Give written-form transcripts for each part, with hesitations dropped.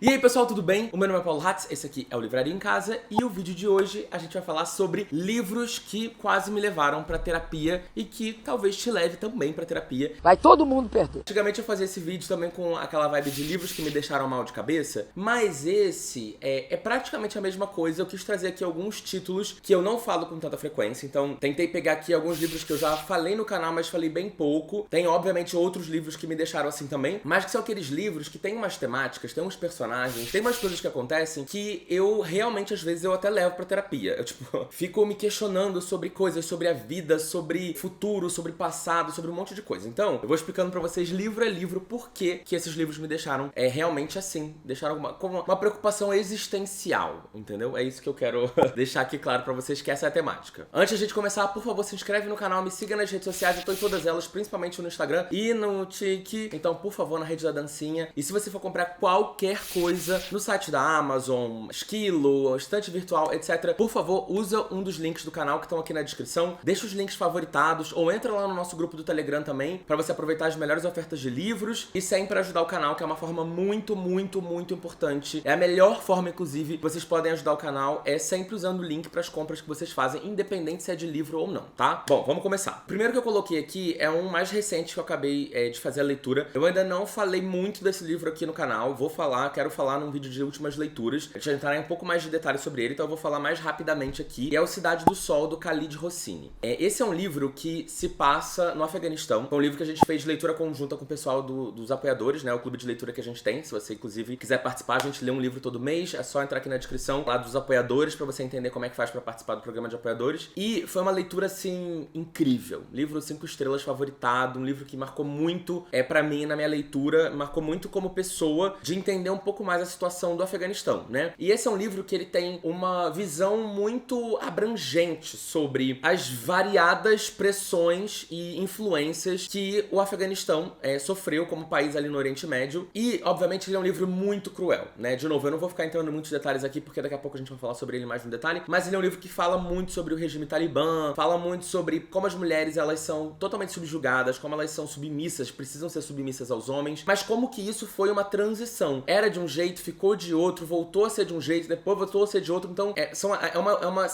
E aí pessoal, tudo bem? O meu nome é Paulo Hatz, esse aqui é o Livraria em Casa e o vídeo de hoje a gente vai falar sobre livros que quase me levaram pra terapia e que talvez te leve também pra terapia. Vai todo mundo perder. Antigamente eu fazia esse vídeo também com aquela vibe de livros que me deixaram mal de cabeça, mas esse é praticamente a mesma coisa. Eu quis trazer aqui alguns títulos que eu não falo com tanta frequência, então tentei pegar aqui alguns livros que eu já falei no canal, mas falei bem pouco. Tem obviamente outros livros que me deixaram assim também, mas que são aqueles livros que tem umas temáticas, tem uns personagens, tem umas coisas que acontecem que eu realmente, às vezes, eu até levo pra terapia. Eu, fico me questionando sobre coisas, sobre a vida, sobre futuro, sobre passado, sobre um monte de coisa. Então, eu vou explicando pra vocês, livro a livro, por que esses livros me deixaram realmente assim. Deixaram como uma preocupação existencial, entendeu? É isso que eu quero deixar aqui claro pra vocês, que essa é a temática. Antes de a gente começar, por favor, se inscreve no canal, me siga nas redes sociais, eu tô em todas elas, principalmente no Instagram e no Tik. Então, por favor, na rede da dancinha. E se você for comprar qualquer coisa no site da Amazon, Esquilo, estante virtual, etc., por favor, usa um dos links do canal que estão aqui na descrição, deixa os links favoritados ou entra lá no nosso grupo do Telegram também, pra você aproveitar as melhores ofertas de livros e sempre ajudar o canal, que é uma forma muito, muito, muito importante. É a melhor forma, inclusive, que vocês podem ajudar o canal, é sempre usando o link pras compras que vocês fazem, independente se é de livro ou não, tá? Bom, vamos começar. O primeiro que eu coloquei aqui é um mais recente que eu acabei de fazer a leitura. Eu ainda não falei muito desse livro aqui no canal, vou falar, quero falar num vídeo de últimas leituras. A gente vai entrar em um pouco mais de detalhes sobre ele, então eu vou falar mais rapidamente aqui. E é o Cidade do Sol, do Khalid Hosseini. Esse é um livro que se passa no Afeganistão. É um livro que a gente fez leitura conjunta com o pessoal dos apoiadores, né? O clube de leitura que a gente tem. Se você, inclusive, quiser participar, a gente lê um livro todo mês. É só entrar aqui na descrição lá dos apoiadores pra você entender como é que faz pra participar do programa de apoiadores. E foi uma leitura, assim, incrível. Livro 5 estrelas favoritado. Um livro que marcou muito, pra mim, na minha leitura. Marcou muito como pessoa de entender um pouco mais a situação do Afeganistão, né? E esse é um livro que ele tem uma visão muito abrangente sobre as variadas pressões e influências que o Afeganistão sofreu como país ali no Oriente Médio. E, obviamente, ele é um livro muito cruel, né? De novo, eu não vou ficar entrando em muitos detalhes aqui, porque daqui a pouco a gente vai falar sobre ele mais no detalhe, mas ele é um livro que fala muito sobre o regime talibã, fala muito sobre como as mulheres, elas são totalmente subjugadas, como elas são submissas, precisam ser submissas aos homens, mas como que isso foi uma transição. Era de um jeito, ficou de outro, voltou a ser de um jeito, depois voltou a ser de outro. Então,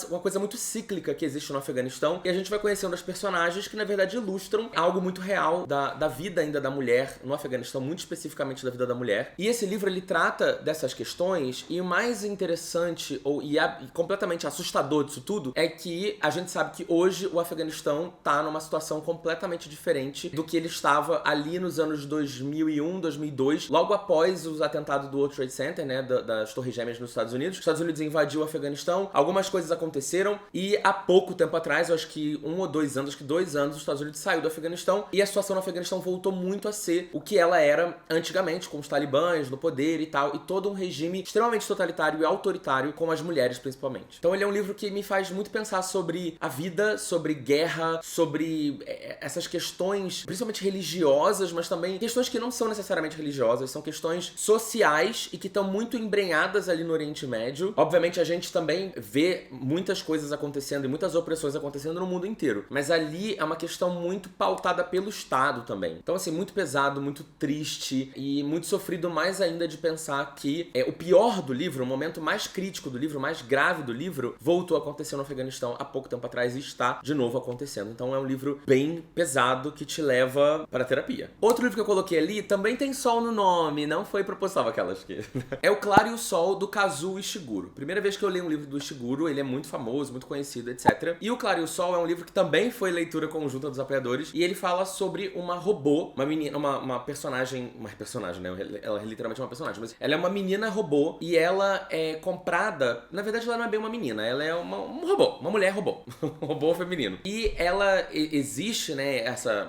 uma coisa muito cíclica que existe no Afeganistão. E a gente vai conhecendo as personagens que, na verdade, ilustram algo muito real da vida ainda da mulher no Afeganistão, muito especificamente da vida da mulher. E esse livro, ele trata dessas questões, e o mais interessante e completamente assustador disso tudo é que a gente sabe que hoje o Afeganistão tá numa situação completamente diferente do que ele estava ali nos anos 2001, 2002, logo após os atentados do World Trade Center, né, das Torres Gêmeas nos Estados Unidos. Os Estados Unidos invadiu o Afeganistão, algumas coisas aconteceram e há pouco tempo atrás, eu acho que 1 ou 2 anos, acho que 2 anos, os Estados Unidos saiu do Afeganistão e a situação no Afeganistão voltou muito a ser o que ela era antigamente, com os talibãs no poder e tal, e todo um regime extremamente totalitário e autoritário com as mulheres principalmente. Então ele é um livro que me faz muito pensar sobre a vida, sobre guerra, sobre essas questões, principalmente religiosas, mas também questões que não são necessariamente religiosas, são questões sociais e que estão muito embrenhadas ali no Oriente Médio. Obviamente a gente também vê muitas coisas acontecendo e muitas opressões acontecendo no mundo inteiro, mas ali é uma questão muito pautada pelo Estado também. Então assim, muito pesado, muito triste e muito sofrido mais ainda de pensar que o pior do livro, o momento mais crítico do livro, mais grave do livro, voltou a acontecer no Afeganistão há pouco tempo atrás e está de novo acontecendo. Então é um livro bem pesado que te leva para terapia. Outro livro que eu coloquei ali também tem sol no nome, não foi proposital aquelas que... É O Claro e o Sol, do Kazuo Ishiguro. Primeira vez que eu li um livro do Ishiguro, ele é muito famoso, muito conhecido, etc. E O Claro e o Sol é um livro que também foi leitura conjunta dos apoiadores, e ele fala sobre uma robô, uma menina, uma personagem, né? Ela é literalmente uma personagem, mas ela é uma menina robô, e ela é comprada, na verdade ela não é bem uma menina, ela é um robô, uma mulher robô, um robô feminino. E ela existe, né,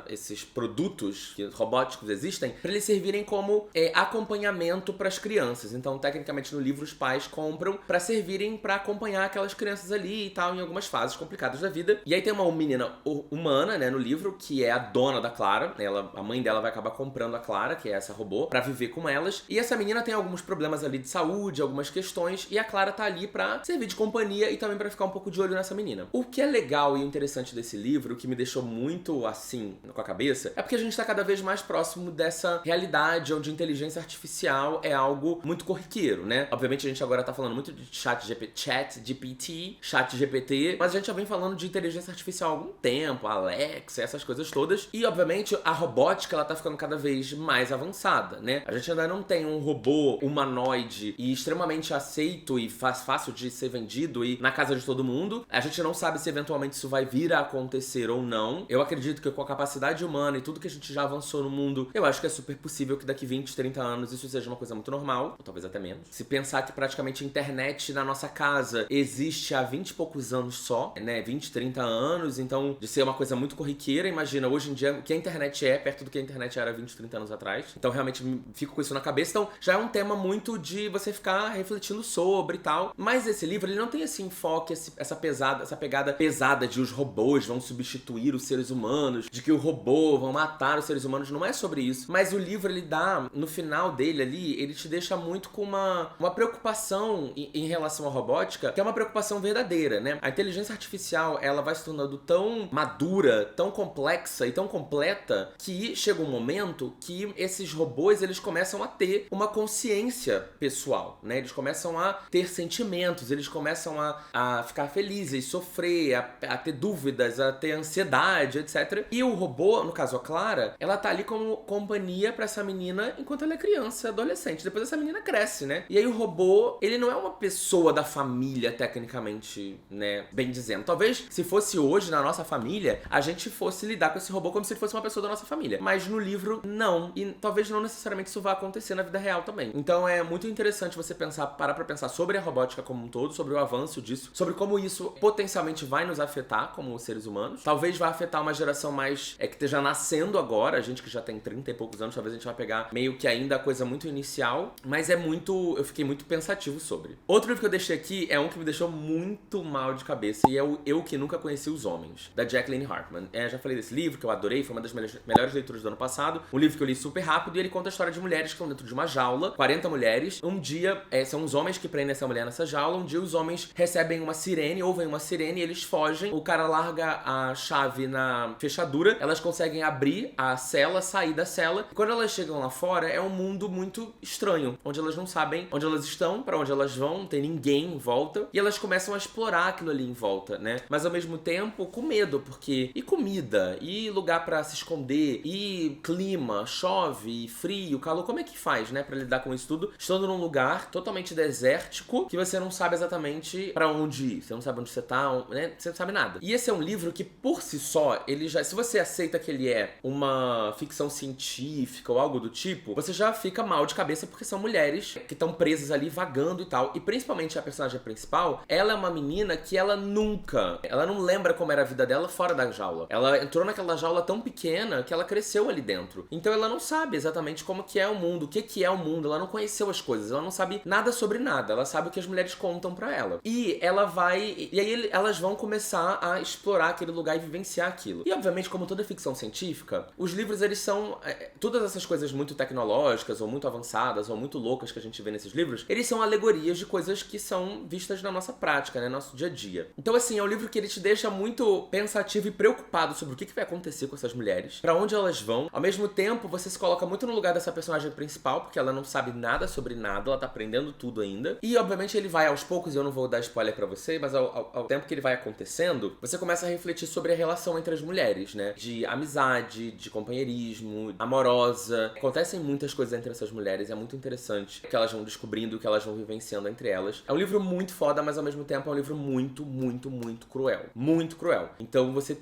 esses produtos robóticos existem, pra eles servirem como acompanhamento pras crianças. Então, tecnicamente, no livro, os pais compram pra servirem pra acompanhar aquelas crianças ali e tal, em algumas fases complicadas da vida. E aí tem uma menina humana, né, no livro, que é a dona da Clara. A mãe dela vai acabar comprando a Clara, que é essa robô, pra viver com elas. E essa menina tem alguns problemas ali de saúde, algumas questões, e a Clara tá ali pra servir de companhia e também pra ficar um pouco de olho nessa menina. O que é legal e interessante desse livro, o que me deixou muito, assim, com a cabeça, é porque a gente tá cada vez mais próximo dessa realidade onde inteligência artificial é algo algo muito corriqueiro, né? Obviamente a gente agora tá falando muito de chat GPT, mas a gente já vem falando de inteligência artificial há algum tempo, Alexa, essas coisas todas. E, obviamente, a robótica, ela tá ficando cada vez mais avançada, né? A gente ainda não tem um robô humanoide e extremamente aceito e fácil de ser vendido e na casa de todo mundo. A gente não sabe se eventualmente isso vai vir a acontecer ou não. Eu acredito que com a capacidade humana e tudo que a gente já avançou no mundo, eu acho que é super possível que daqui 20, 30 anos isso seja uma coisa muito normal, ou talvez até menos. Se pensar que praticamente a internet na nossa casa existe há 20 e poucos anos só, né? 20, 30 anos, então de ser uma coisa muito corriqueira, imagina hoje em dia o que a internet é perto do que a internet era 20, 30 anos atrás. Então realmente fico com isso na cabeça. Então já é um tema muito de você ficar refletindo sobre e tal. Mas esse livro, ele não tem esse enfoque, essa pegada pesada de os robôs vão substituir os seres humanos, de que o robô vão matar os seres humanos. Não é sobre isso. Mas o livro, ele dá, no final dele ali, ele te deixa muito com uma preocupação em relação à robótica, que é uma preocupação verdadeira, né? A inteligência artificial, ela vai se tornando tão madura, tão complexa e tão completa que chega um momento que esses robôs, eles começam a ter uma consciência pessoal, né? Eles começam a ter sentimentos, eles começam a ficar felizes, sofrer, a ter dúvidas, a ter ansiedade, etc. E o robô, no caso a Clara, ela tá ali como companhia pra essa menina enquanto ela é criança, adolescente. Depois essa menina cresce, né? E aí o robô, ele não é uma pessoa da família, tecnicamente, né? Bem dizendo. Talvez, se fosse hoje na nossa família, a gente fosse lidar com esse robô como se ele fosse uma pessoa da nossa família. Mas no livro, não. E talvez não necessariamente isso vá acontecer na vida real também. Então é muito interessante você parar pra pensar sobre a robótica como um todo, sobre o avanço disso, sobre como isso potencialmente vai nos afetar como seres humanos. Talvez vá afetar uma geração mais que esteja nascendo agora, a gente que já tem 30 e poucos anos, talvez a gente vai pegar meio que ainda a coisa muito inicial, mas eu fiquei muito pensativo sobre. Outro livro que eu deixei aqui é um que me deixou muito mal de cabeça, e é o Eu Que Nunca Conheci os Homens, da Jacqueline Hartman. Já falei desse livro, que eu adorei, foi uma das melhores leituras do ano passado, um livro que eu li super rápido, e ele conta a história de mulheres que estão dentro de uma jaula, 40 mulheres. Um dia, são os homens que prendem essa mulher nessa jaula, um dia os homens recebem uma sirene, ouvem uma sirene, e eles fogem, o cara larga a chave na fechadura, elas conseguem abrir a cela, sair da cela, e quando elas chegam lá fora, é um mundo muito estranho, onde elas não sabem onde elas estão, pra onde elas vão, não tem ninguém em volta, e elas começam a explorar aquilo ali em volta, né? Mas ao mesmo tempo, com medo, porque e comida, e lugar pra se esconder, e clima, chove, frio, calor, como é que faz, né, pra lidar com isso tudo, estando num lugar totalmente desértico, que você não sabe exatamente pra onde ir, você não sabe onde você tá, né? Você não sabe nada. E esse é um livro que, por si só, ele já, se você aceita que ele é uma ficção científica ou algo do tipo, você já fica mal de cabeça porque são mulheres que estão presas ali vagando e tal. E principalmente a personagem principal, ela é uma menina que ela não lembra como era a vida dela fora da jaula. Ela entrou naquela jaula tão pequena que ela cresceu ali dentro. Então ela não sabe exatamente como que é o mundo, o que é o mundo, ela não conheceu as coisas, ela não sabe nada sobre nada, ela sabe o que as mulheres contam pra ela. E aí elas vão começar a explorar aquele lugar e vivenciar aquilo. E obviamente, como toda ficção científica, os livros, eles são todas essas coisas muito tecnológicas ou muito avançadas ou muito loucas que a gente vê nesses livros, eles são alegorias de coisas que são vistas na nossa prática, né, no nosso dia a dia. Então assim, é um livro que ele te deixa muito pensativo e preocupado sobre o que vai acontecer com essas mulheres, pra onde elas vão. Ao mesmo tempo, você se coloca muito no lugar dessa personagem principal, porque ela não sabe nada sobre nada, ela tá aprendendo tudo ainda. E obviamente ele vai aos poucos, e eu não vou dar spoiler pra você, mas ao tempo que ele vai acontecendo, você começa a refletir sobre a relação entre as mulheres, né? De amizade, de companheirismo, amorosa. Acontecem muitas coisas entre essas mulheres, é muito interessante o que elas vão descobrindo, o que elas vão vivenciando entre elas. É um livro muito foda, mas ao mesmo tempo é um livro muito, muito, muito cruel. Muito cruel. Então você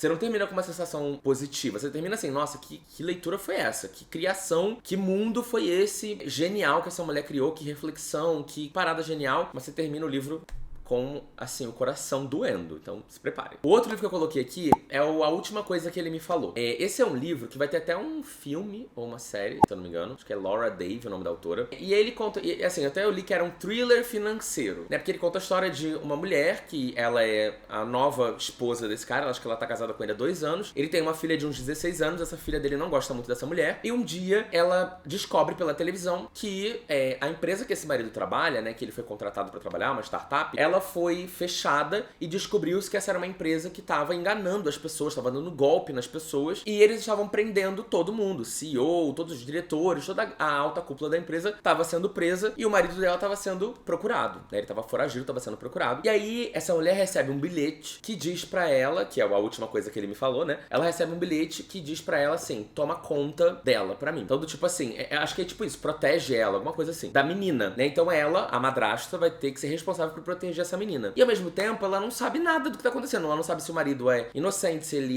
não termina com uma sensação positiva, você termina assim, nossa, que leitura foi essa? Que criação, que mundo foi esse genial que essa mulher criou, que reflexão, que parada genial. Mas você termina o livro com, assim, o coração doendo. Então, se prepare. O outro livro que eu coloquei aqui é A Última Coisa Que Ele Me Falou. Esse é um livro que vai ter até um filme ou uma série, se eu não me engano. Acho que é Laura Dave, o nome da autora. E ele conta, assim, até eu li que era um thriller financeiro, né? Porque ele conta a história de uma mulher que ela é a nova esposa desse cara. Acho que ela tá casada com ele há 2 anos. Ele tem uma filha de uns 16 anos. Essa filha dele não gosta muito dessa mulher. E um dia ela descobre pela televisão que a empresa que esse marido trabalha, né? Que ele foi contratado pra trabalhar, uma startup, ela ela foi fechada e descobriu-se que essa era uma empresa que estava enganando as pessoas, estava dando golpe nas pessoas, e eles estavam prendendo todo mundo, CEO, todos os diretores, toda a alta cúpula da empresa estava sendo presa e o marido dela estava sendo procurado, né? Ele estava foragido, estava sendo procurado. E aí essa mulher recebe um bilhete que diz pra ela, que é a última coisa que ele me falou, né? Ela recebe um bilhete que diz pra ela assim: toma conta dela pra mim. Então, do tipo assim, acho que é tipo isso, protege ela, alguma coisa assim, da menina, né? Então ela, a madrasta, vai ter que ser responsável por proteger essa menina. E ao mesmo tempo, ela não sabe nada do que tá acontecendo. Ela não sabe se o marido é inocente, se ele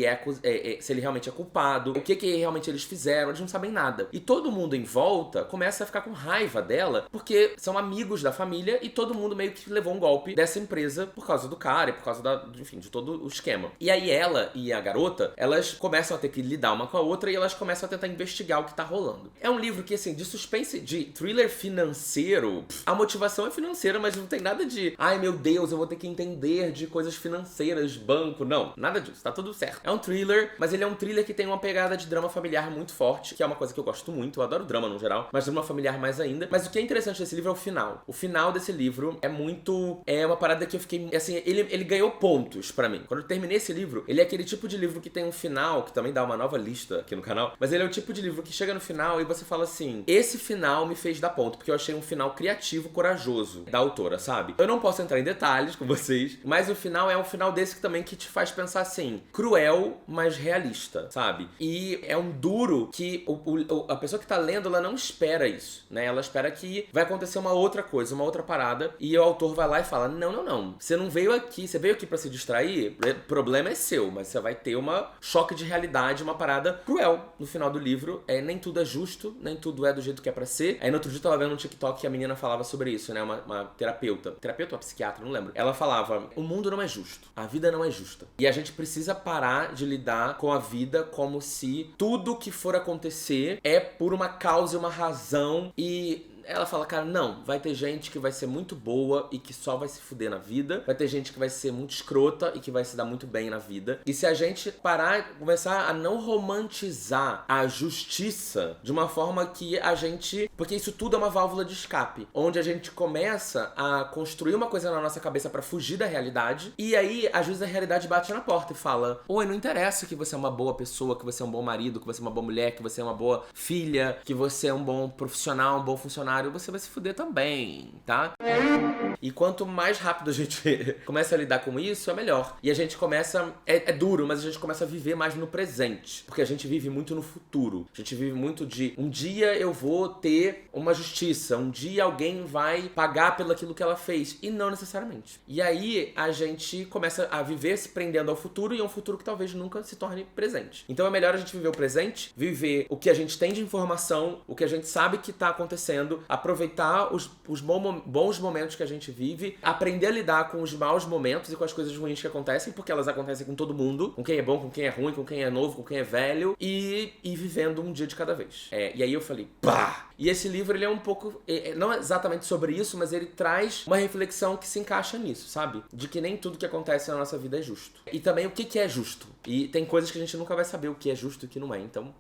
se ele realmente é culpado, o que realmente eles fizeram, eles não sabem nada. E todo mundo em volta começa a ficar com raiva dela, porque são amigos da família e todo mundo meio que levou um golpe dessa empresa por causa do cara e por causa enfim, de todo o esquema. E aí ela e a garota, elas começam a ter que lidar uma com a outra e elas começam a tentar investigar o que tá rolando. É um livro que, assim, de suspense, de thriller financeiro, a motivação é financeira, mas não tem nada de, ai meu Deus, eu vou ter que entender de coisas financeiras, banco, não, nada disso, tá tudo certo. É um thriller, mas ele é um thriller que tem uma pegada de drama familiar muito forte, que é uma coisa que eu gosto muito, eu adoro drama no geral, mas drama familiar mais ainda. Mas o que é interessante desse livro é o final. O final desse livro é muito, é uma parada que eu fiquei, assim, ele ganhou pontos pra mim. Quando eu terminei esse livro, ele é aquele tipo de livro que tem um final, que também dá uma nova lista aqui no canal, mas ele é o tipo de livro que chega no final e você fala assim, esse final me fez dar ponto, porque eu achei um final criativo, corajoso da autora, sabe? Eu não posso entrar em detalhes com vocês, mas o final é um final desse que também que te faz pensar assim, cruel, mas realista, sabe? E é um duro que a pessoa que tá lendo, ela não espera isso, né? Ela espera que vai acontecer uma outra coisa, uma outra parada, e o autor vai lá e fala, não, você não veio aqui, você veio aqui pra se distrair, o problema é seu, mas você vai ter uma choque de realidade, uma parada cruel no final do livro. Nem tudo é justo, nem tudo é do jeito que é pra ser. Aí no outro dia eu tava vendo um TikTok que a menina falava sobre isso, né? Uma terapeuta ou uma psiquiatra, não lembro. Ela falava, o mundo não é justo, a vida não é justa. E a gente precisa parar de lidar com a vida como se tudo que for acontecer é por uma causa e uma razão. E ela fala, cara, não, vai ter gente que vai ser muito boa e que só vai se fuder na vida. Vai ter gente que vai ser muito escrota e que vai se dar muito bem na vida. E se a gente parar, começar a não romantizar a justiça de uma forma que a gente... Porque isso tudo é uma válvula de escape. Onde a gente começa a construir uma coisa na nossa cabeça pra fugir da realidade. E aí, às vezes, a realidade bate na porta e fala, oi, não interessa que você é uma boa pessoa, que você é um bom marido, que você é uma boa mulher, que você é uma boa filha, que você é um bom profissional, um bom funcionário, você vai se fuder também, tá? E quanto mais rápido a gente começa a lidar com isso, é melhor. E a gente começa... É duro, mas a gente começa a viver mais no presente. Porque a gente vive muito no futuro. A gente vive muito de... Um dia eu vou ter uma justiça. Um dia alguém vai pagar pelo aquilo que ela fez. E não necessariamente. E aí a gente começa a viver se prendendo ao futuro. E é um futuro que talvez nunca se torne presente. Então é melhor a gente viver o presente. Viver o que a gente tem de informação. O que a gente sabe que tá acontecendo. Aproveitar os bons momentos que a gente vive, aprender a lidar com os maus momentos e com as coisas ruins que acontecem, porque elas acontecem com todo mundo, com quem é bom, com quem é ruim, com quem é novo, com quem é velho, e vivendo um dia de cada vez. E aí eu falei, pá! E esse livro, ele é um pouco, não exatamente sobre isso, mas ele traz uma reflexão que se encaixa nisso, sabe? De que nem tudo que acontece na nossa vida é justo. E também o que é justo. E tem coisas que a gente nunca vai saber o que é justo e o que não é, então...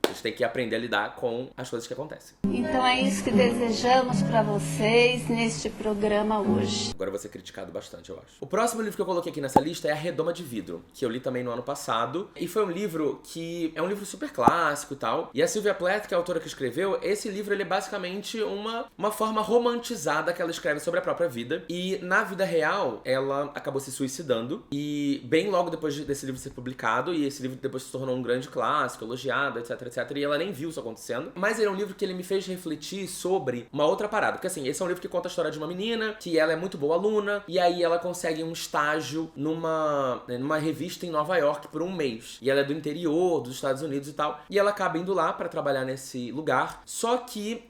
A gente tem que aprender a lidar com as coisas que acontecem. Então é isso que desejamos pra vocês neste programa hoje. Agora eu vou ser criticado bastante, eu acho. O próximo livro que eu coloquei aqui nessa lista é A Redoma de Vidro, que eu li também no ano passado. E foi um livro que é um livro super clássico e tal. E a Sylvia Plath, que é a autora que escreveu, esse livro ele é basicamente uma forma romantizada que ela escreve sobre a própria vida. E na vida real, ela acabou se suicidando. E bem logo depois desse livro ser publicado, e esse livro depois se tornou um grande clássico, elogiado, etc, etc. E ela nem viu isso acontecendo. Mas ele é um livro que ele me fez refletir sobre uma outra parada. Porque assim, esse é um livro que conta a história de uma menina, que ela é muito boa aluna, e aí ela consegue um estágio numa revista em Nova York por um mês. E ela é do interior dos Estados Unidos e tal. E ela acaba indo lá pra trabalhar nesse lugar. Só que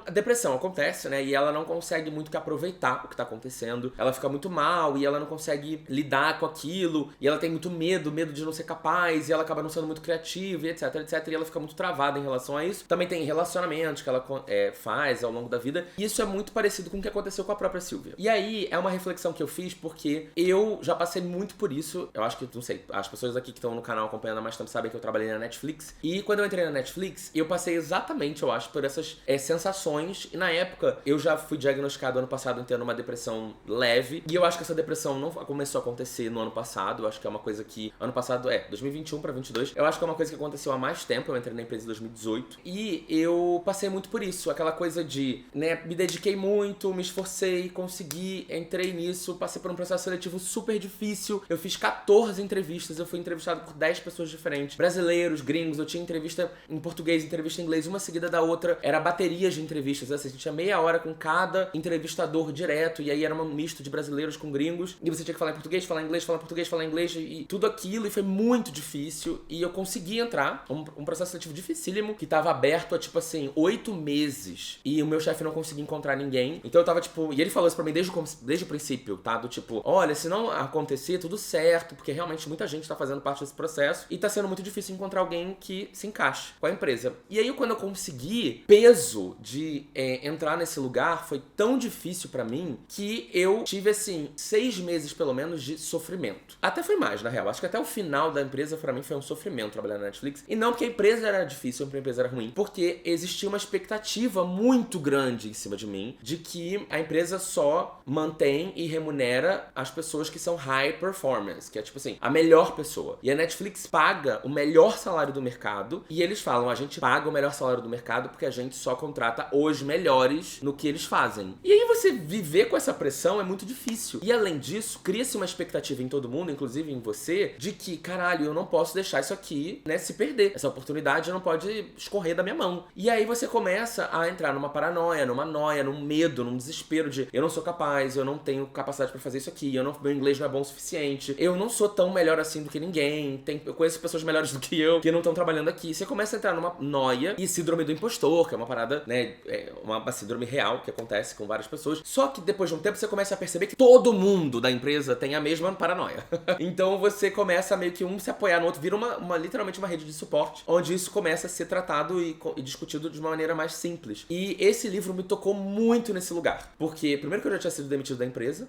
a depressão acontece, né? E ela não consegue muito que aproveitar o que tá acontecendo. Ela fica muito mal e ela não consegue lidar com aquilo. E ela tem muito medo de não ser capaz. E ela acaba não sendo muito criativa, e etc, etc. E ela fica muito muito travada em relação a isso. Também tem relacionamentos que ela faz ao longo da vida. E isso é muito parecido com o que aconteceu com a própria Silvia. E aí, é uma reflexão que eu fiz porque eu já passei muito por isso. Eu acho que, não sei, as pessoas aqui que estão no canal acompanhando há mais tempo sabem que eu trabalhei na Netflix. E quando eu entrei na Netflix, eu passei exatamente, eu acho, por essas sensações. E na época, eu já fui diagnosticado ano passado tendo uma depressão leve. E eu acho que essa depressão não começou a acontecer no ano passado. Eu acho que é uma coisa que... Ano passado 2021 pra 22. Eu acho que é uma coisa que aconteceu há mais tempo. Eu entrei na empresa em 2018. E eu passei muito por isso. Aquela coisa de, né, me dediquei muito, me esforcei, consegui, entrei nisso, passei por um processo seletivo super difícil. Eu fiz 14 entrevistas, eu fui entrevistado por 10 pessoas diferentes. Brasileiros, gringos, eu tinha entrevista em português, entrevista em inglês, uma seguida da outra. Era baterias de entrevistas, assim, a gente tinha meia hora com cada entrevistador direto, e aí era um misto de brasileiros com gringos, e você tinha que falar em português, falar em inglês, falar em português, falar em inglês, e tudo aquilo, e foi muito difícil, e eu consegui entrar, um processo seletivo dificílimo, que tava aberto há, tipo assim, 8 meses, e o meu chefe não conseguia encontrar ninguém, então eu tava, tipo, e ele falou isso pra mim desde o princípio, tá, do tipo, olha, se não acontecer, tudo certo, porque realmente muita gente tá fazendo parte desse processo, e tá sendo muito difícil encontrar alguém que se encaixe com a empresa. E aí, quando eu consegui, peso de entrar nesse lugar foi tão difícil pra mim que eu tive, assim, 6 meses, pelo menos, de sofrimento. Até foi mais, na real. Acho que até o final da empresa, pra mim, foi um sofrimento trabalhar na Netflix. E não porque a empresa era difícil, porque a empresa era ruim. Porque existia uma expectativa muito grande em cima de mim de que a empresa só mantém e remunera as pessoas que são high performance, que é, tipo assim, a melhor pessoa. E a Netflix paga o melhor salário do mercado e eles falam, a gente paga o melhor salário do mercado porque a gente só contrata os melhores no que eles fazem. E aí você viver com essa pressão é muito difícil. E além disso, cria-se uma expectativa em todo mundo, inclusive em você, de que, caralho, eu não posso deixar isso aqui, né, se perder. Essa oportunidade não pode escorrer da minha mão. E aí você começa a entrar numa paranoia, numa noia, num medo, num desespero de eu não sou capaz, eu não tenho capacidade pra fazer isso aqui, meu inglês não é bom o suficiente, eu não sou tão melhor assim do que ninguém, eu conheço pessoas melhores do que eu, que não estão trabalhando aqui. Você começa a entrar numa noia e síndrome do impostor, que é uma parada, né, uma síndrome real que acontece com várias pessoas. Só que depois de um tempo você começa a perceber que todo mundo da empresa tem a mesma paranoia. Então você começa a meio que se apoiar no outro, vira literalmente uma rede de suporte, onde isso começa a ser tratado e discutido de uma maneira mais simples. E esse livro me tocou muito nesse lugar. Porque, primeiro, que eu já tinha sido demitido da empresa,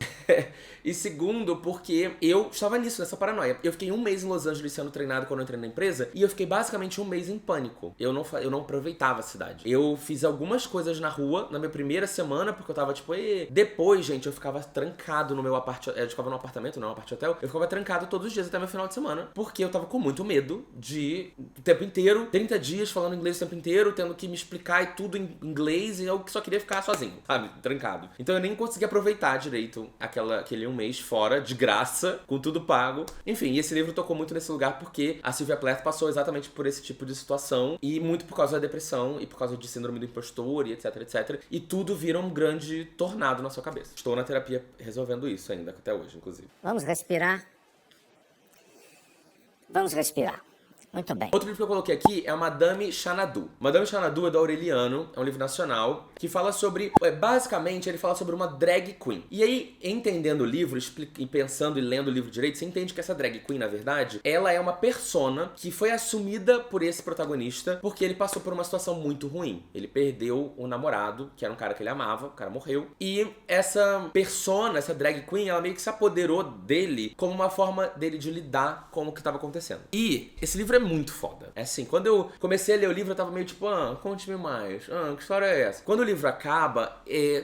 e segundo, porque eu estava nessa paranoia. Eu fiquei 1 mês em Los Angeles sendo treinado quando eu entrei na empresa, e eu fiquei basicamente 1 mês em pânico. Eu não aproveitava a cidade. Eu fiz algumas coisas na rua, na minha primeira semana, porque eu tava tipo, depois, gente, eu ficava trancado no meu apartamento, eu ficava num apartamento, não, hotel, eu ficava trancado todos os dias até meu final de semana, porque eu tava com muito medo de, o tempo inteiro, 30 dias falando inglês o tempo inteiro, tendo que me explicar e tudo em inglês, e eu só queria ficar sozinho, sabe, trancado. Então eu nem conseguia aproveitar direito aquele 1 mês fora, de graça, com tudo pago. Enfim, esse livro tocou muito nesse lugar porque a Sylvia Plath passou exatamente por esse tipo de situação, e muito por causa da depressão, e por causa de síndrome do impostor, e etc, etc. E tudo vira um grande tornado na sua cabeça. Estou na terapia resolvendo isso ainda, até hoje, inclusive. Vamos respirar. Vamos respirar. Muito bem. Outro livro que eu coloquei aqui é a Madame Xanadu. Madame Xanadu é do Aureliano, é um livro nacional, que fala sobre... basicamente, ele fala sobre uma drag queen. E aí, entendendo o livro, e pensando e lendo o livro direito, você entende que essa drag queen, na verdade, ela é uma persona que foi assumida por esse protagonista porque ele passou por uma situação muito ruim. Ele perdeu um namorado, que era um cara que ele amava, o cara morreu. E essa persona, essa drag queen, ela meio que se apoderou dele como uma forma dele de lidar com o que estava acontecendo. E esse livro é muito foda. É assim, quando eu comecei a ler o livro, eu tava meio tipo, conte-me mais. Que história é essa? Quando o livro acaba,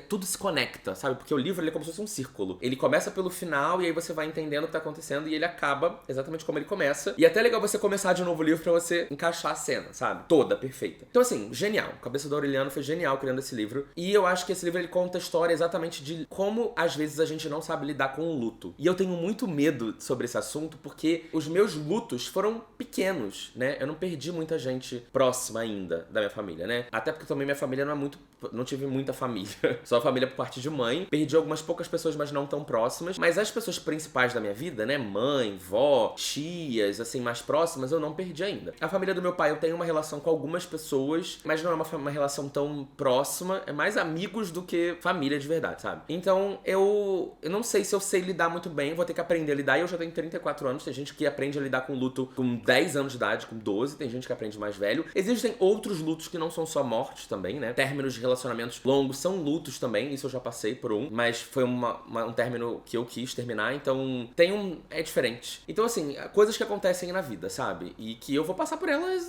tudo se conecta, sabe? Porque o livro, ele é como se fosse um círculo. Ele começa pelo final, e aí você vai entendendo o que tá acontecendo, e ele acaba exatamente como ele começa. E é até legal você começar de novo o livro pra você encaixar a cena, sabe? Toda, perfeita. Então assim, genial. A cabeça do Aureliano foi genial criando esse livro. E eu acho que esse livro, ele conta a história exatamente de como, às vezes, a gente não sabe lidar com o luto. E eu tenho muito medo sobre esse assunto, porque os meus lutos foram pequenos, né? Eu não perdi muita gente próxima ainda da minha família, né? Até porque também minha família não tive muita família. Só família por parte de mãe. Perdi algumas poucas pessoas, mas não tão próximas. Mas as pessoas principais da minha vida, né? Mãe, vó, tias, assim, mais próximas, eu não perdi ainda. A família do meu pai, eu tenho uma relação com algumas pessoas, mas não é uma relação tão próxima. É mais amigos do que família de verdade, sabe? Então, eu não sei se eu sei lidar muito bem. Vou ter que aprender a lidar. E eu já tenho 34 anos. Tem gente que aprende a lidar com luto com 10 anos anos de idade, com 12, tem gente que aprende mais velho. Existem outros lutos que não são só mortes também, né? Términos de relacionamentos longos são lutos também, isso eu já passei por um, mas foi um término que eu quis terminar, então é diferente. Então, assim, coisas que acontecem na vida, sabe? E que eu vou passar por elas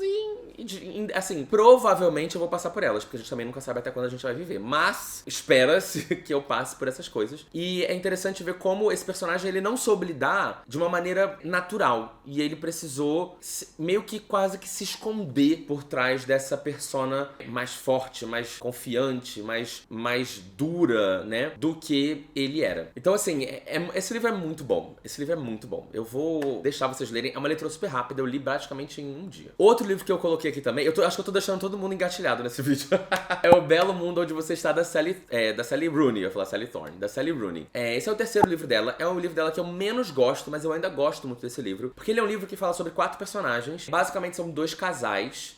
assim, provavelmente eu vou passar por elas, porque a gente também nunca sabe até quando a gente vai viver. Mas espera-se que eu passe por essas coisas. E é interessante ver como esse personagem, ele não soube lidar de uma maneira natural. E ele precisou meio que quase que se esconder por trás dessa persona mais forte, mais confiante, mais dura, né? Do que ele era. Então, assim, esse livro é muito bom. Esse livro é muito bom. Eu vou deixar vocês lerem. É uma leitura super rápida. Eu li praticamente em um dia. Outro livro que eu coloquei aqui também, acho que eu tô deixando todo mundo engatilhado nesse vídeo. É O Belo Mundo Onde Você Está, da Sally Rooney. Eu ia falar Sally Thorne. Da Sally Rooney. Esse é o terceiro livro dela. É o livro dela que eu menos gosto, mas eu ainda gosto muito desse livro. Porque ele é um livro que fala sobre 4 personagens. Basicamente são 2 casais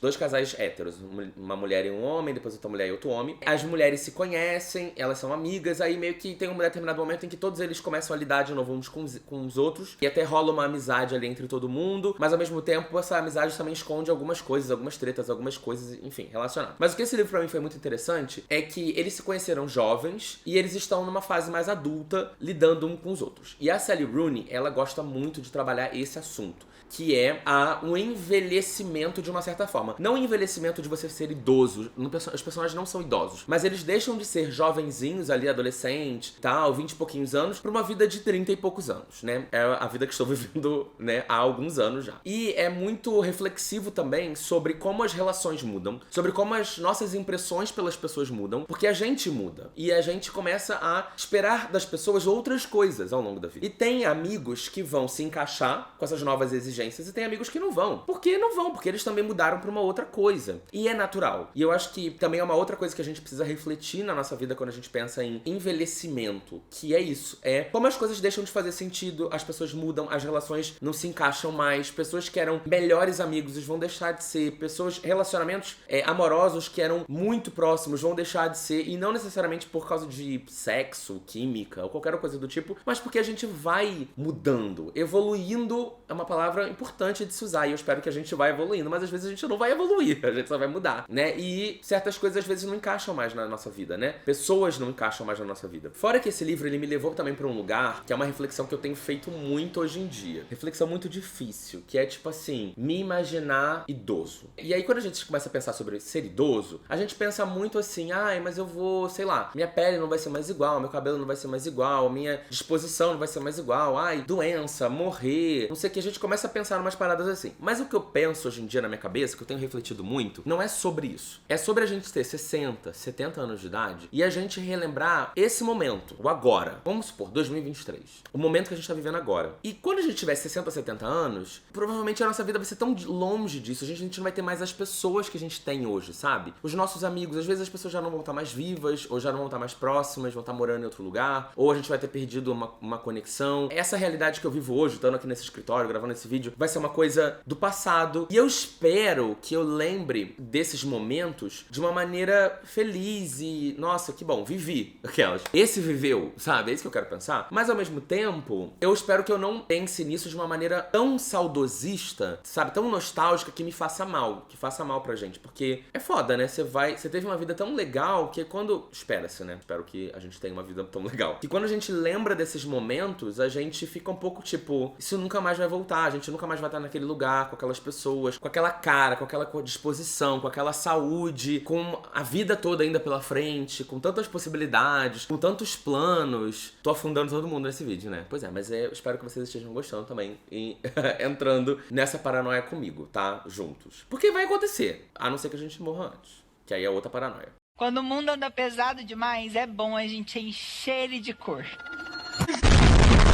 héteros. Uma mulher e um homem, depois outra mulher e outro homem. As mulheres se conhecem, elas são amigas, aí meio que tem um determinado momento em que todos eles começam a lidar de novo uns com os outros. E até rola uma amizade ali entre todo mundo. Mas ao mesmo tempo, essa amizade também esconde algumas coisas, algumas tretas, algumas coisas, enfim, relacionadas. Mas o que esse livro pra mim foi muito interessante é que eles se conheceram jovens e eles estão numa fase mais adulta, lidando um com os outros. E a Sally Rooney, ela gosta muito de trabalhar esse assunto, que é o envelhecimento de uma certa forma. Não o envelhecimento de você ser idoso, os personagens não são idosos, mas eles deixam de ser jovenzinhos ali, adolescentes, tal, 20 e pouquinhos anos, pra uma vida de 30 e poucos anos, né? É a vida que estou vivendo, né, há alguns anos já. E é muito reflexivo também sobre como as relações mudam, sobre como as nossas impressões pelas pessoas mudam, porque a gente muda. E a gente começa a esperar das pessoas outras coisas ao longo da vida. E tem amigos que vão se encaixar com essas novas exigências e tem amigos que não vão. Por que não vão? Porque eles também mudaram pra uma outra coisa. E é natural. E eu acho que também é uma outra coisa que a gente precisa refletir na nossa vida quando a gente pensa em envelhecimento, que é isso. É como as coisas deixam de fazer sentido, as pessoas mudam, as relações não se encaixam mais, pessoas que eram melhores amigos vão deixar de ser, relacionamentos amorosos que eram muito próximos vão deixar de ser, e não necessariamente por causa de sexo, química ou qualquer coisa do tipo, mas porque a gente vai mudando. Evoluindo é uma palavra importante de se usar, e eu espero que a gente vá evoluindo, mas às vezes a gente não vai evoluir, a gente só vai mudar, né? E certas coisas às vezes não encaixam mais na nossa vida, né? Pessoas não encaixam mais na nossa vida. Fora que esse livro, ele me levou também pra um lugar que é uma reflexão que eu tenho feito muito hoje em dia. Reflexão muito difícil, que é tipo assim, me imaginar idoso. E aí quando a gente começa a pensar sobre ser idoso, a gente pensa muito assim, mas eu vou, sei lá, minha pele não vai ser mais igual, meu cabelo não vai ser mais igual, minha disposição não vai ser mais igual, doença, morrer, não sei o que, a gente começa a pensar em umas paradas assim. Mas o que eu penso hoje em dia na minha cabeça, que eu tenho refletido muito, não é sobre isso. É sobre a gente ter 60, 70 anos de idade e a gente relembrar esse momento, o agora. Vamos supor, 2023. O momento que a gente tá vivendo agora. E quando a gente tiver 60, 70 anos, provavelmente a nossa vida vai ser tão longe disso, a gente não vai ter mais as pessoas que a gente tem hoje, sabe? Os nossos amigos, às vezes as pessoas já não vão estar mais vivas, ou já não vão estar mais próximas, vão estar morando em outro lugar, ou a gente vai ter perdido uma conexão. Essa realidade que eu vivo hoje, estando aqui nesse escritório, gravando esse vídeo, vai ser uma coisa do passado. E eu espero que eu lembre desses momentos de uma maneira feliz e, nossa, que bom, vivi aquelas. Esse viveu, sabe? É isso que eu quero pensar. Mas ao mesmo tempo, eu espero que eu não pense nisso de uma maneira tão saudosista, sabe? Tão nostálgica que me faça mal, que faça mal pra gente. Porque é foda, né? Você teve uma vida tão legal que quando... Espera-se, né? Espero que a gente tenha uma vida tão legal. Que quando a gente lembra desses momentos, a gente fica um pouco tipo, isso nunca mais vai voltar, a gente nunca mais vai estar naquele lugar, com aquelas pessoas, com aquela cara, com aquela disposição, com aquela saúde, com a vida toda ainda pela frente, com tantas possibilidades, com tantos planos. Tô afundando todo mundo nesse vídeo, né? Pois é, mas eu espero que vocês estejam gostando também e entrando nessa paranoia comigo, tá? Juntos. Porque vai acontecer, a não ser que a gente morra antes, que aí é outra paranoia. Quando o mundo anda pesado demais, é bom a gente encher ele de cor.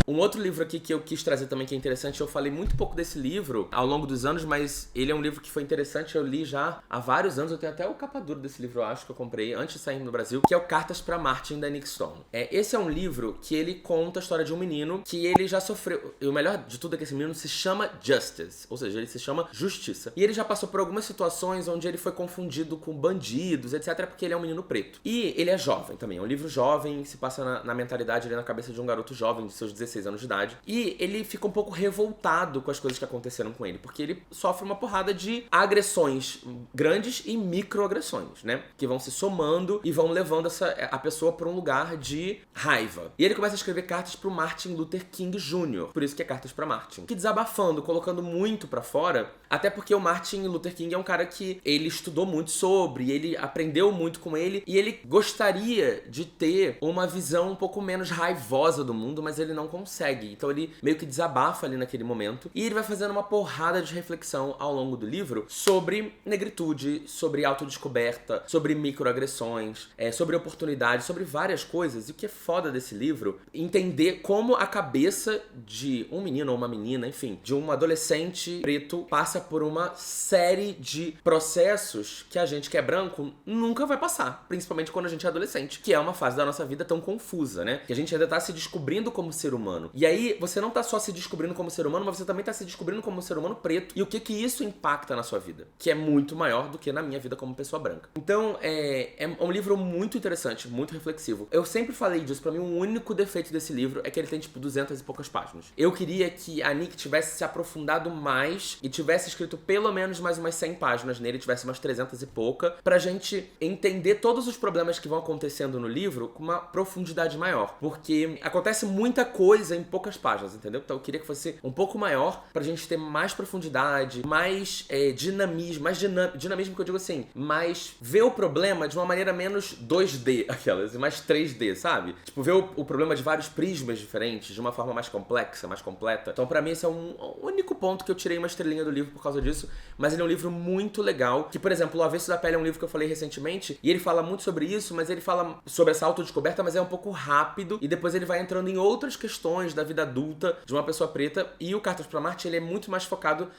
Um outro livro aqui que eu quis trazer também que é interessante, eu falei muito pouco desse livro ao longo dos anos, mas ele é um livro que foi interessante, eu li já há vários anos, eu tenho até o capa dura desse livro, eu acho, que eu comprei antes de sair no Brasil, que é o Cartas pra Martin, da Nic Stone. Esse é um livro que ele conta a história de um menino que ele já sofreu, e o melhor de tudo é que esse menino se chama Justice, ou seja, ele se chama Justiça. E ele já passou por algumas situações onde ele foi confundido com bandidos, etc, porque ele é um menino preto. E ele é jovem também, é um livro jovem, se passa na mentalidade ali na cabeça de um garoto jovem, de seus 16 16 anos de idade. E ele fica um pouco revoltado com as coisas que aconteceram com ele, porque ele sofre uma porrada de agressões grandes e microagressões, né? Que vão se somando e vão levando a pessoa para um lugar de raiva. E ele começa a escrever cartas pro Martin Luther King Jr., por isso que é Cartas pra Martin. Que desabafando, colocando muito pra fora, até porque o Martin Luther King é um cara que ele estudou muito sobre, ele aprendeu muito com ele, e ele gostaria de ter uma visão um pouco menos raivosa do mundo, mas ele não consegue. Então ele meio que desabafa ali naquele momento, e ele vai fazendo uma porrada de reflexão ao longo do livro sobre negritude, sobre autodescoberta, sobre microagressões, sobre oportunidade, sobre várias coisas. E o que é foda desse livro, entender como a cabeça de um menino ou uma menina, enfim, de um adolescente preto passa por uma série de processos que a gente que é branco nunca vai passar, principalmente quando a gente é adolescente, que é uma fase da nossa vida tão confusa, né? Que a gente ainda tá se descobrindo como ser humano. E aí, você não tá só se descobrindo como ser humano, mas você também tá se descobrindo como ser humano preto. E o que isso impacta na sua vida? Que é muito maior do que na minha vida como pessoa branca. Então, é um livro muito interessante, muito reflexivo. Eu sempre falei disso, pra mim, o único defeito desse livro é que ele tem, tipo, 200 e poucas páginas. Eu queria que a Nick tivesse se aprofundado mais e tivesse escrito pelo menos mais umas 100 páginas nele, tivesse umas 300 e pouca, pra gente entender todos os problemas que vão acontecendo no livro com uma profundidade maior. Porque acontece muita coisa em poucas páginas, entendeu? Então eu queria que fosse um pouco maior pra gente ter mais profundidade, mais dinamismo, dinamismo que eu digo assim, mais ver o problema de uma maneira menos 2D, aquelas, e mais 3D, sabe? Tipo, ver o problema de vários prismas diferentes, de uma forma mais complexa, mais completa. Então pra mim esse é um único ponto que eu tirei uma estrelinha do livro por causa disso, mas ele é um livro muito legal, que, por exemplo, O Avesso da Pele é um livro que eu falei recentemente, e ele fala muito sobre isso, mas ele fala sobre essa autodescoberta, mas é um pouco rápido, e depois ele vai entrando em outras questões da vida adulta de uma pessoa preta, e o Cartas pra Marte, ele é muito mais focado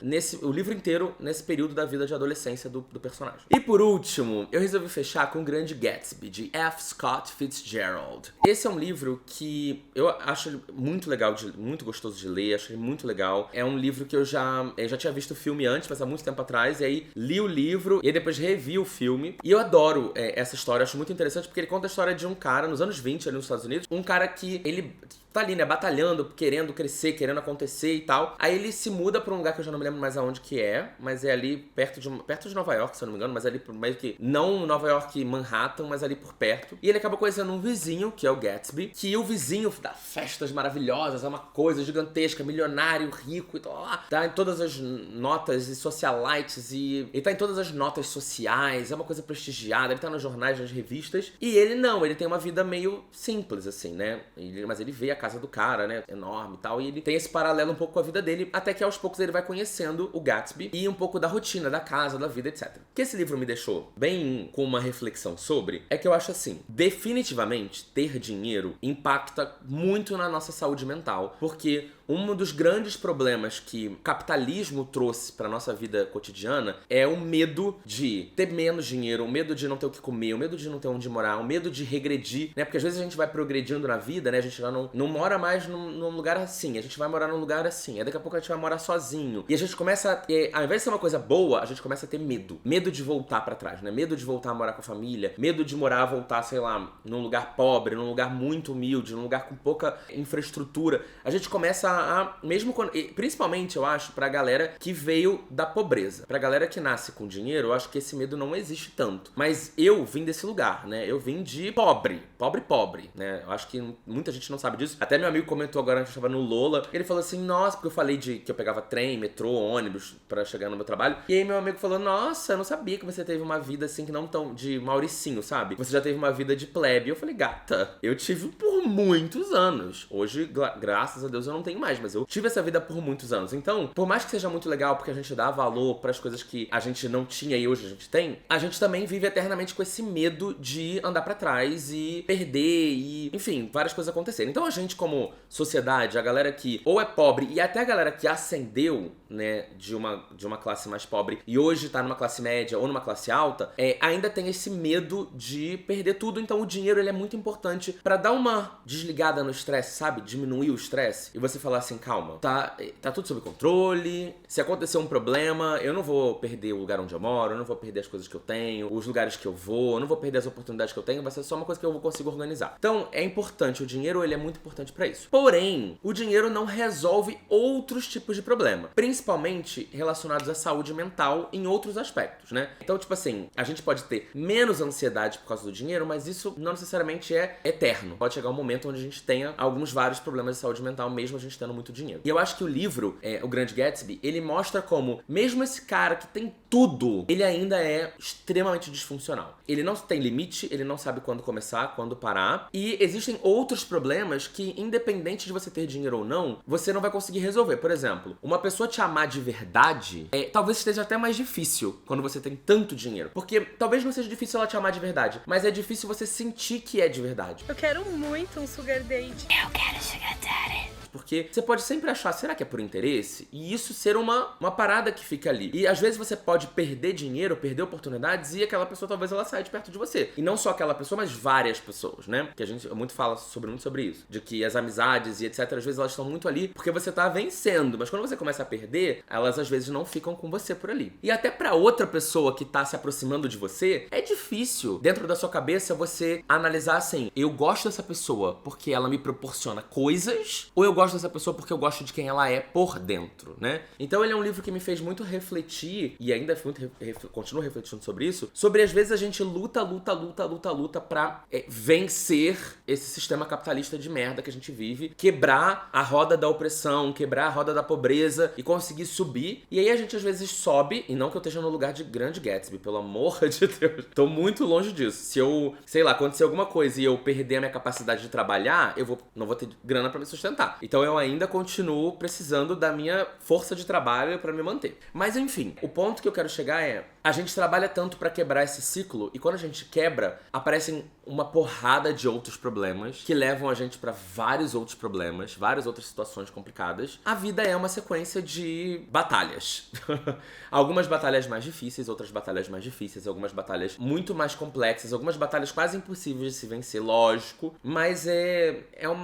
o livro inteiro, nesse período da vida de adolescência do personagem. E por último, eu resolvi fechar com O Grande Gatsby, de F. Scott Fitzgerald. Esse é um livro que eu acho muito legal, muito gostoso de ler, achei muito legal. É um livro que eu já tinha visto o filme antes, mas há muito tempo atrás, e aí li o livro e aí depois revi o filme. E eu adoro essa história, acho muito interessante, porque ele conta a história de um cara nos anos 20, ali nos Estados Unidos, um cara que ele tá ali, né, batalhando, querendo crescer, querendo acontecer e tal. Aí ele se muda pra um lugar que eu já não me lembro mais aonde que é, mas é ali perto de Nova York, se eu não me engano, mas ali meio que, não Nova York, Manhattan, mas ali por perto. E ele acaba conhecendo um vizinho, que é o Gatsby, que o vizinho dá festas maravilhosas, é uma coisa gigantesca, milionário, rico e tal, lá. Tá em todas as notas e socialites, e ele tá em todas as notas sociais, é uma coisa prestigiada, ele tá nos jornais, nas revistas. E ele não, ele tem uma vida meio simples, assim, né? Mas ele vê a casa do cara, né, enorme e tal, e ele tem esse paralelo um pouco com a vida dele, até que aos poucos ele vai conhecendo o Gatsby e um pouco da rotina, da casa, da vida, etc. O que esse livro me deixou bem com uma reflexão sobre é que eu acho assim, definitivamente ter dinheiro impacta muito na nossa saúde mental, porque um dos grandes problemas que o capitalismo trouxe pra nossa vida cotidiana é o medo de ter menos dinheiro, o medo de não ter o que comer, o medo de não ter onde morar, o medo de regredir, né? Porque às vezes a gente vai progredindo na vida, né? A gente já não mora mais num lugar assim, a gente vai morar num lugar assim, aí daqui a pouco a gente vai morar sozinho. E a gente começa, ao invés de ser uma coisa boa, a gente começa a ter medo. Medo de voltar pra trás, né? Medo de voltar a morar com a família, medo de voltar, sei lá, num lugar pobre, num lugar muito humilde, num lugar com pouca infraestrutura. A gente começa mesmo quando, principalmente eu acho pra galera que veio da pobreza, pra galera que nasce com dinheiro, eu acho que esse medo não existe tanto, mas eu vim desse lugar, né, eu vim de pobre, né, eu acho que muita gente não sabe disso, até meu amigo comentou agora que eu estava no Lola, ele falou assim, nossa, porque eu falei que eu pegava trem, metrô, ônibus pra chegar no meu trabalho, e aí meu amigo falou, nossa, eu não sabia que você teve uma vida assim que não tão de Mauricinho, sabe, você já teve uma vida de plebe. Eu falei, gata, eu tive por muitos anos, hoje, graças a Deus, eu não tenho mais, mas eu tive essa vida por muitos anos. Então, por mais que seja muito legal, porque a gente dá valor pras coisas que a gente não tinha e hoje a gente tem, a gente também vive eternamente com esse medo de andar pra trás e perder e, enfim, várias coisas acontecerem. Então a gente, como sociedade, a galera que ou é pobre e até a galera que ascendeu, né, de uma classe mais pobre e hoje tá numa classe média ou numa classe alta, ainda tem esse medo de perder tudo. Então o dinheiro, ele é muito importante pra dar uma uma desligada no estresse, sabe? Diminuir o estresse e você falar assim, calma, tá tudo sob controle, se acontecer um problema, eu não vou perder o lugar onde eu moro, eu não vou perder as coisas que eu tenho, os lugares que eu vou, eu não vou perder as oportunidades que eu tenho, vai ser só uma coisa que eu consigo organizar. Então, é importante, o dinheiro, ele é muito importante pra isso. Porém, o dinheiro não resolve outros tipos de problema, principalmente relacionados à saúde mental em outros aspectos, né? Então, tipo assim, a gente pode ter menos ansiedade por causa do dinheiro, mas isso não necessariamente é eterno. Pode chegar um momento onde a gente tenha vários problemas de saúde mental, mesmo a gente tendo muito dinheiro. E eu acho que o livro, O Grande Gatsby, ele mostra como, mesmo esse cara que tem tudo, ele ainda é extremamente disfuncional. Ele não tem limite, ele não sabe quando começar, quando parar. E existem outros problemas que, independente de você ter dinheiro ou não, você não vai conseguir resolver. Por exemplo, uma pessoa te amar de verdade, talvez esteja até mais difícil quando você tem tanto dinheiro. Porque talvez não seja difícil ela te amar de verdade, mas é difícil você sentir que é de verdade. Eu quero muito um sugar daddy. Eu quero sugar daddy. Porque você pode sempre achar, será que é por interesse? E isso ser uma parada que fica ali. E às vezes você pode perder dinheiro, perder oportunidades e aquela pessoa talvez ela saia de perto de você. E não só aquela pessoa, mas várias pessoas, né? Que a gente muito fala muito sobre isso. De que as amizades e etc, às vezes elas estão muito ali porque você tá vencendo. Mas quando você começa a perder, elas às vezes não ficam com você por ali. E até pra outra pessoa que tá se aproximando de você, é difícil, dentro da sua cabeça, você analisar assim, eu gosto dessa pessoa porque ela me proporciona coisas, ou eu gosto dessa pessoa porque eu gosto de quem ela é por dentro, né? Então ele é um livro que me fez muito refletir, e ainda continuo refletindo sobre isso, sobre às vezes a gente luta pra vencer esse sistema capitalista de merda que a gente vive, quebrar a roda da opressão, quebrar a roda da pobreza e conseguir subir. E aí a gente às vezes sobe, e não que eu esteja no lugar de Grande Gatsby, pelo amor de Deus, tô muito longe disso. Se eu, sei lá, acontecer alguma coisa e eu perder a minha capacidade de trabalhar, não vou ter grana pra me sustentar. Então eu ainda continuo precisando da minha força de trabalho pra me manter. Mas enfim, o ponto que eu quero chegar é, a gente trabalha tanto pra quebrar esse ciclo, e quando a gente quebra, aparecem uma porrada de outros problemas que levam a gente pra vários outros problemas, várias outras situações complicadas. A vida é uma sequência de batalhas. Algumas batalhas mais difíceis, outras batalhas mais difíceis, algumas batalhas muito mais complexas, algumas batalhas quase impossíveis de se vencer, lógico, mas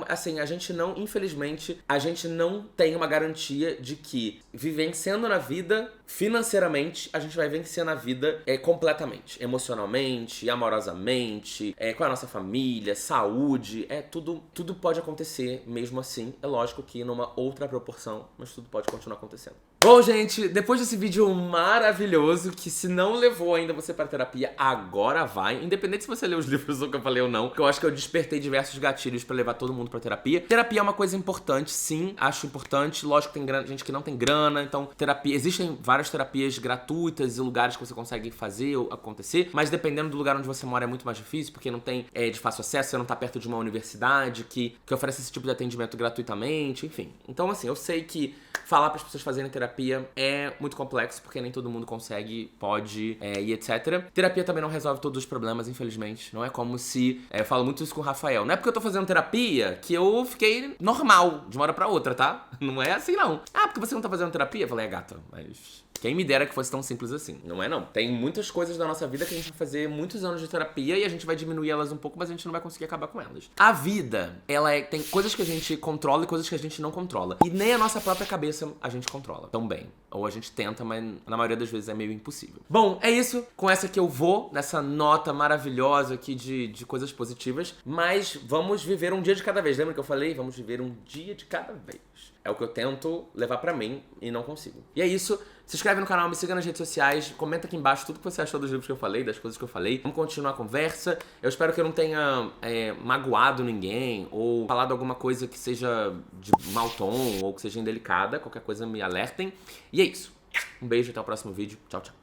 assim, a gente não, infelizmente, a gente não tem uma garantia de que, vivenciando na vida, financeiramente, a gente vai vencer na vida completamente, emocionalmente, amorosamente, com a nossa família, saúde, tudo pode acontecer mesmo assim. É lógico que numa outra proporção, mas tudo pode continuar acontecendo. Bom, gente, depois desse vídeo maravilhoso, que se não levou ainda você para terapia, agora vai. Independente se você leu os livros do que eu falei ou não, porque eu acho que eu despertei diversos gatilhos pra levar todo mundo pra terapia. Terapia é uma coisa importante, sim, acho importante. Lógico que tem gente que não tem grana, então terapia... Existem várias terapias gratuitas e lugares que você consegue fazer ou acontecer, mas dependendo do lugar onde você mora é muito mais difícil, porque não tem de fácil acesso, você não tá perto de uma universidade que oferece esse tipo de atendimento gratuitamente, enfim. Então, assim, eu sei que falar para as pessoas fazerem terapia é muito complexo, porque nem todo mundo consegue, pode e etc. Terapia também não resolve todos os problemas, infelizmente. Não é como se... eu falo muito isso com o Rafael. Não é porque eu tô fazendo terapia que eu fiquei normal de uma hora pra outra, tá? Não é assim, não. Ah, porque você não tá fazendo terapia? Eu falei, gata, mas... quem me dera que fosse tão simples assim. Não é, não. Tem muitas coisas da nossa vida que a gente vai fazer muitos anos de terapia e a gente vai diminuir elas um pouco, mas a gente não vai conseguir acabar com elas. A vida, tem coisas que a gente controla e coisas que a gente não controla. E nem a nossa própria cabeça a gente controla também. Ou a gente tenta, mas na maioria das vezes é meio impossível. Bom, é isso. Com essa que eu vou, nessa nota maravilhosa aqui de coisas positivas. Mas vamos viver um dia de cada vez. Lembra que eu falei? Vamos viver um dia de cada vez. É o que eu tento levar pra mim e não consigo. E é isso. Se inscreve no canal, me siga nas redes sociais, comenta aqui embaixo tudo que você achou dos livros que eu falei, das coisas que eu falei. Vamos continuar a conversa. Eu espero que eu não tenha magoado ninguém ou falado alguma coisa que seja de mau tom ou que seja indelicada. Qualquer coisa me alertem. E é isso. Um beijo, até o próximo vídeo. Tchau, tchau.